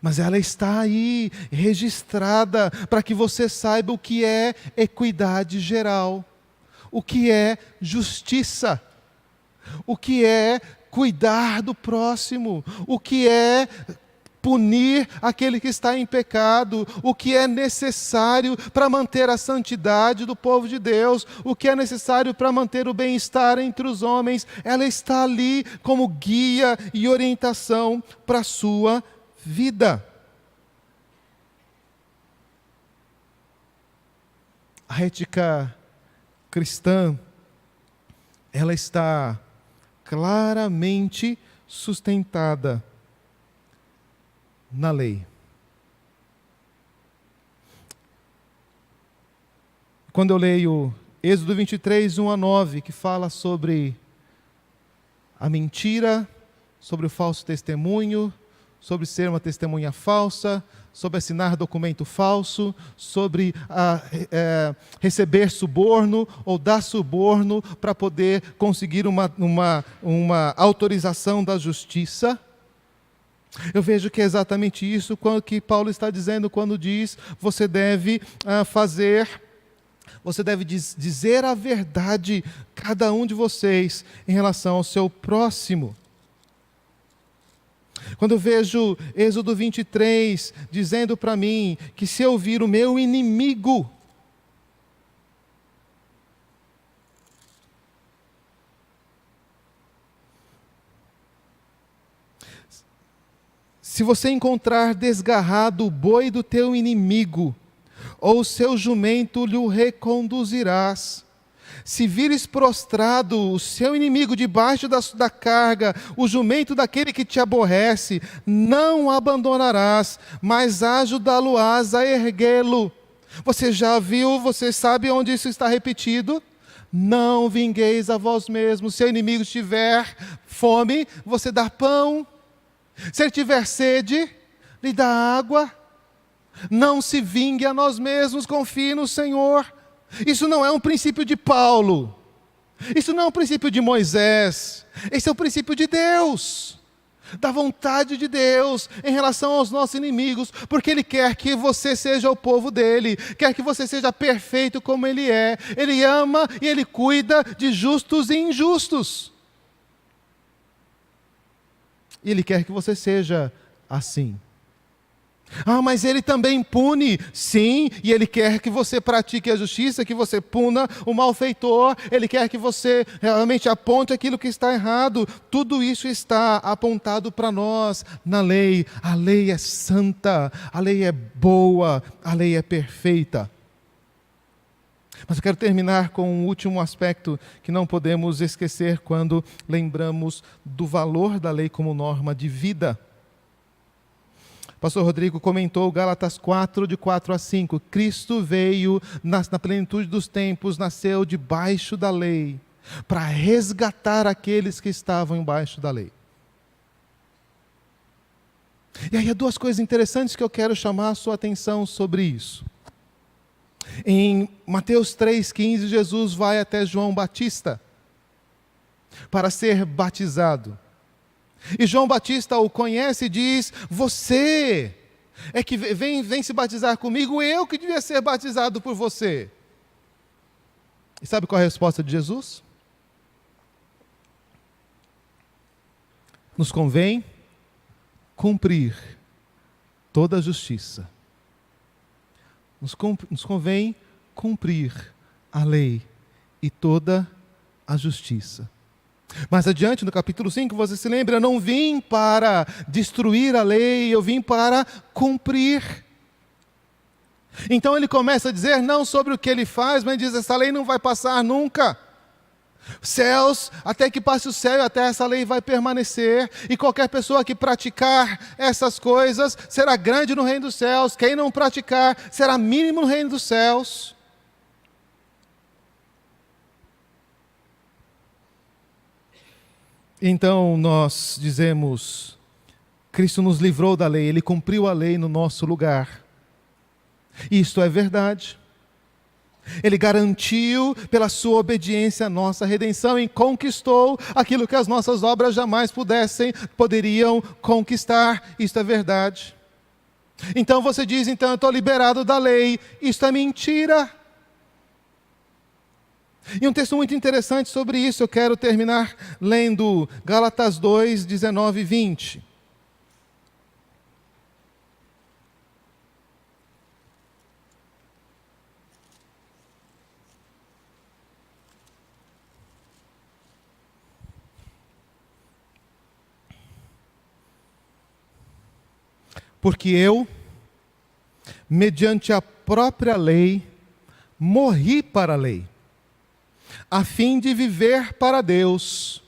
Mas ela está aí, registrada, para que você saiba o que é equidade geral, o que é justiça, o que é cuidar do próximo, o que é punir aquele que está em pecado, o que é necessário para manter a santidade do povo de Deus, o que é necessário para manter o bem-estar entre os homens. Ela está ali como guia e orientação para a sua vida. A ética cristã, ela está claramente sustentada na lei. Quando eu leio Êxodo 23, 1-9, que fala sobre a mentira, sobre o falso testemunho, sobre ser uma testemunha falsa, sobre assinar documento falso, sobre receber suborno ou dar suborno para poder conseguir uma autorização da justiça. Eu vejo que é exatamente isso que Paulo está dizendo quando diz: você deve dizer a verdade, cada um de vocês, em relação ao seu próximo. Quando eu vejo Êxodo 23 dizendo para mim que se eu vir o meu inimigo, se você encontrar desgarrado o boi do teu inimigo, ou o seu jumento lhe reconduzirás. Se vires prostrado o seu inimigo debaixo da carga, o jumento daquele que te aborrece, não abandonarás, mas ajudá-lo-ás a erguê-lo. Você já viu, você sabe onde isso está repetido? Não vingueis a vós mesmos. Se o inimigo tiver fome, você dá pão. Se ele tiver sede, lhe dá água. Não se vingue a nós mesmos, confie no Senhor. Isso não é um princípio de Paulo. Isso não é um princípio de Moisés. Esse é o princípio de Deus, da vontade de Deus em relação aos nossos inimigos, porque Ele quer que você seja o povo dEle, quer que você seja perfeito como Ele é. Ele ama e Ele cuida de justos e injustos. E Ele quer que você seja assim. Ah, mas Ele também pune. Sim, e Ele quer que você pratique a justiça, que você puna o malfeitor. Ele quer que você realmente aponte aquilo que está errado. Tudo isso está apontado para nós na lei. A lei é santa, a lei é boa, a lei é perfeita. Mas eu quero terminar com um último aspecto que não podemos esquecer quando lembramos do valor da lei como norma de vida. Pastor Rodrigo comentou Gálatas 4, de 4-5. Cristo veio na plenitude dos tempos, nasceu debaixo da lei, para resgatar aqueles que estavam embaixo da lei. E aí há duas coisas interessantes que eu quero chamar a sua atenção sobre isso. Em Mateus 3,15, Jesus vai até João Batista para ser batizado. E João Batista o conhece e diz: você é que vem se batizar comigo, eu que devia ser batizado por você. E sabe qual é a resposta de Jesus? Nos convém cumprir toda a justiça. Nos convém cumprir a lei e toda a justiça. Mais adiante, no capítulo 5, você se lembra, eu não vim para destruir a lei, eu vim para cumprir. Então ele começa a dizer não sobre o que ele faz, mas diz: essa lei não vai passar nunca. Céus, até que passe o céu e a terra, essa lei vai permanecer, e qualquer pessoa que praticar essas coisas será grande no reino dos céus, quem não praticar será mínimo no reino dos céus. Então nós dizemos: Cristo nos livrou da lei, Ele cumpriu a lei no nosso lugar. Isto é verdade. Ele garantiu pela sua obediência a nossa redenção e conquistou aquilo que as nossas obras jamais poderiam conquistar. Isto é verdade. Então você diz: então eu estou liberado da lei. Isto é mentira. E um texto muito interessante sobre isso, eu quero terminar lendo Gálatas 2, 19 e 20. Porque eu, mediante a própria lei, morri para a lei, a fim de viver para Deus.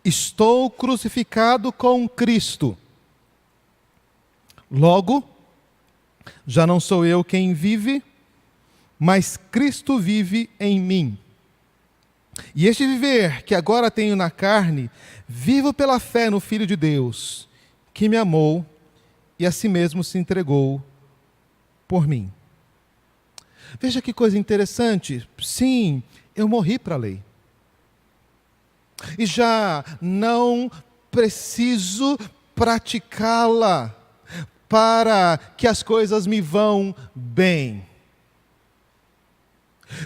Estou crucificado com Cristo. Logo, já não sou eu quem vive, mas Cristo vive em mim. E este viver que agora tenho na carne, vivo pela fé no Filho de Deus, que me amou e a si mesmo se entregou por mim. Veja que coisa interessante. Sim, eu morri para a lei. E já não preciso praticá-la para que as coisas me vão bem.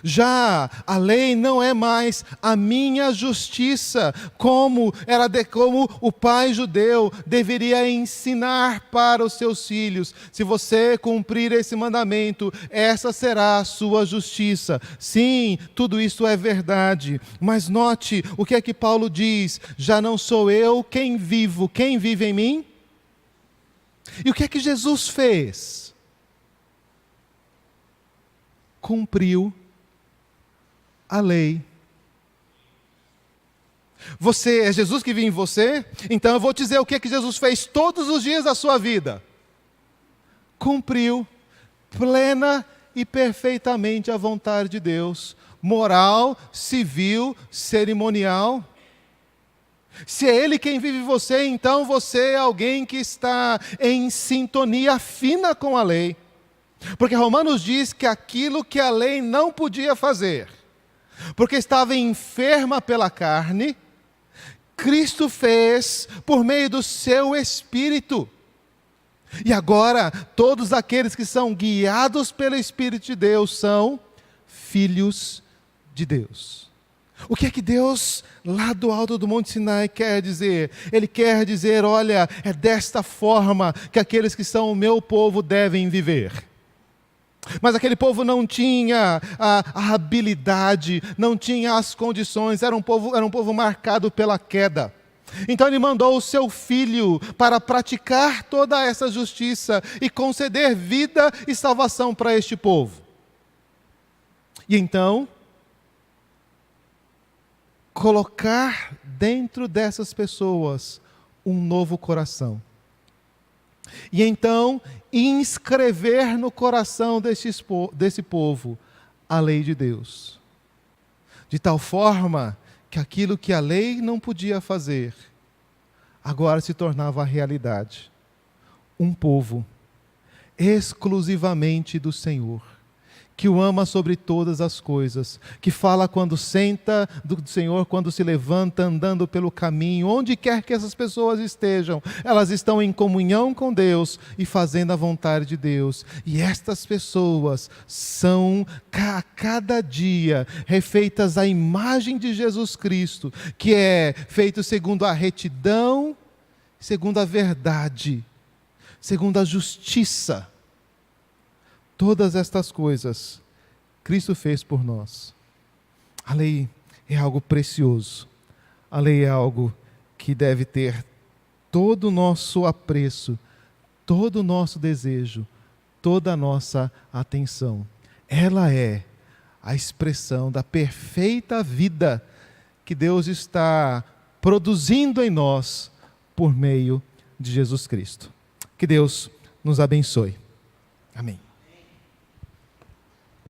Já a lei não é mais a minha justiça, como o pai judeu deveria ensinar para os seus filhos. Se você cumprir esse mandamento, essa será a sua justiça. Sim, tudo isso é verdade. Mas note o que é que Paulo diz: já não sou eu quem vivo, quem vive em mim? E o que é que Jesus fez? Cumpriu a lei. É Jesus que vive em você? Então eu vou te dizer o que Jesus fez todos os dias da sua vida. Cumpriu plena e perfeitamente a vontade de Deus, moral, civil, cerimonial. Se é Ele quem vive em você, então você é alguém que está em sintonia fina com a lei. Porque Romanos diz que aquilo que a lei não podia fazer, porque estava enferma pela carne, Cristo fez por meio do seu Espírito. E agora, todos aqueles que são guiados pelo Espírito de Deus são filhos de Deus. O que é que Deus, lá do alto do Monte Sinai, quer dizer? Ele quer dizer: olha, é desta forma que aqueles que são o meu povo devem viver. Mas aquele povo não tinha a habilidade, não tinha as condições, era um povo marcado pela queda. Então ele mandou o seu filho para praticar toda essa justiça e conceder vida e salvação para este povo. E então, colocar dentro dessas pessoas um novo coração. E então, inscrever no coração desse povo a lei de Deus. De tal forma que aquilo que a lei não podia fazer, agora se tornava realidade. Um povo exclusivamente do Senhor, que o ama sobre todas as coisas, que fala quando senta do Senhor, quando se levanta, andando pelo caminho, onde quer que essas pessoas estejam, elas estão em comunhão com Deus e fazendo a vontade de Deus. E estas pessoas são a cada dia refeitas à imagem de Jesus Cristo, que é feito segundo a retidão, segundo a verdade, segundo a justiça. Todas estas coisas Cristo fez por nós. A lei é algo precioso. A lei é algo que deve ter todo o nosso apreço, todo o nosso desejo, toda a nossa atenção. Ela é a expressão da perfeita vida que Deus está produzindo em nós por meio de Jesus Cristo. Que Deus nos abençoe. Amém.